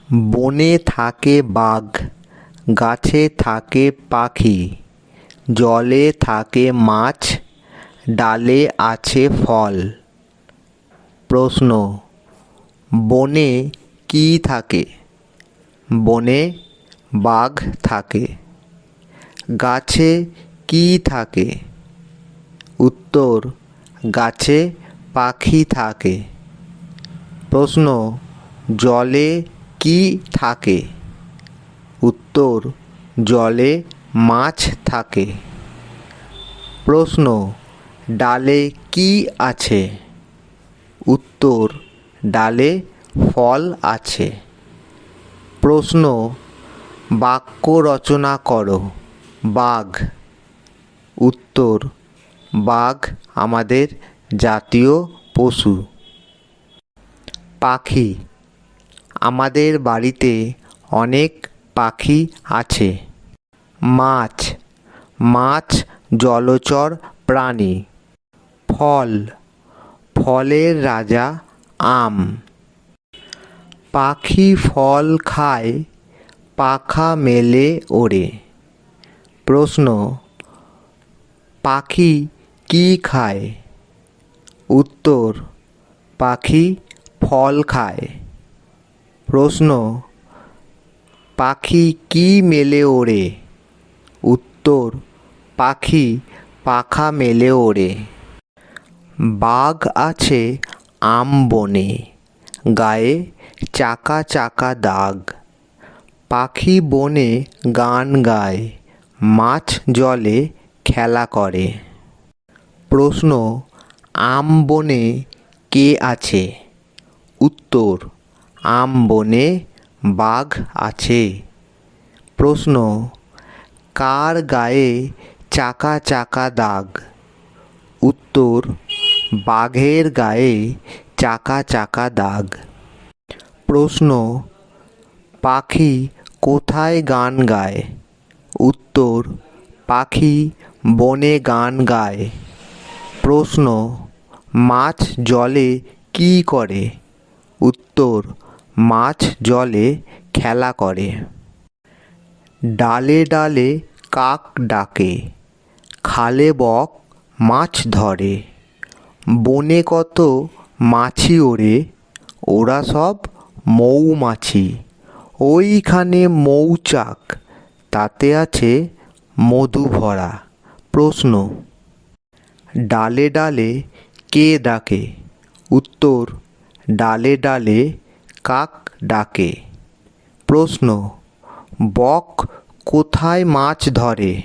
বনে থাকে বাঘ, গাছে থাকে পাখি, জলে থাকে মাছ, ডালে আছে ফল। প্রশ্ন, বনে কি থাকে? বনে বাঘ থাকে। গাছে কি থাকে? উত্তর, গাছে পাখি থাকে। প্রশ্ন, জলে কি থাকে? উত্তর, জলে মাছ থাকে। প্রশ্ন, ডালে কি আছে? উত্তর, ডালে ফল আছে। প্রশ্ন, বাক্য রচনা করো। বাঘ। উত্তর, বাঘ আমাদের জাতীয় পশু। পাখি। আমাদের বাড়িতে অনেক পাখি আছে। মাছ। মাছ জলচর প্রাণী। ফল। ফলের রাজা আম। পাখি ফল খায়, পাখা মেলে ওড়ে। প্রশ্ন, পাখি কি খায়? উত্তর, পাখি ফল খায়। প্রশ্ন, পাখি কি মেলে ওড়ে? উত্তর, পাখি পাখা মেলে ওড়ে। বাঘ আছে আম বনে, গায়ে চাকা চাকা দাগ। পাখি বনে গান গায়, মাছ জলে খেলা করে। প্রশ্ন, আম বনে কে আছে? উত্তর, আম বনে বাঘ আছে। প্রশ্ন, কার গায়ে চাকা চাকা দাগ? উত্তর, বাঘের গায়ে চাকা চাকা দাগ। প্রশ্ন, পাখি কোথায় গান গায়? উত্তর, পাখি বনে গান গায়। প্রশ্ন, মাছ জলে কি করে? উত্তর, মাছ জলে খেলা করে। ডালে ডালে কাক ডাকে, খালে বক মাছ ধরে। বনে কত মাছি ওড়ে, ওরা সব মৌমাছি। ওইখানে মৌচাক, তাতে আছে মধু ভরা। প্রশ্ন, ডালে ডালে কে ডাকে? উত্তর, ডালে ডালে কাক ডাকে। প্রশ্ন, বক কোথায় মাছ ধরে?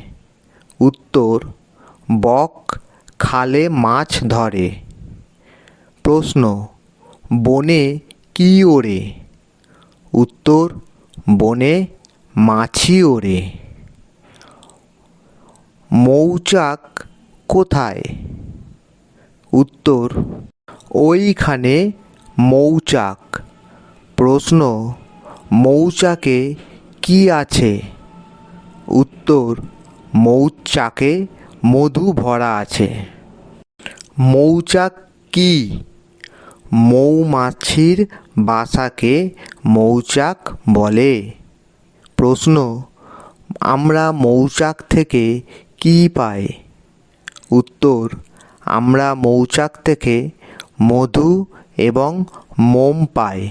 উত্তর, বক খালে মাছ ধরে। প্রশ্ন, বনে কি ওড়ে? উত্তর, বনে মাছি ওড়ে। মৌচাক কোথায়? উত্তর, ওইখানে মৌচাক। প্রশ্ন, মৌচাকে কি আছে? উত্তর, মৌচাকে মধু ভরা আছে। মৌচাক কি? মৌমাছির বাসাকে মৌচাক বলে। প্রশ্ন, আমরা মৌচাক থেকে কি পাই? উত্তর, আমরা মৌচাক থেকে মধু এবং মোম পাই।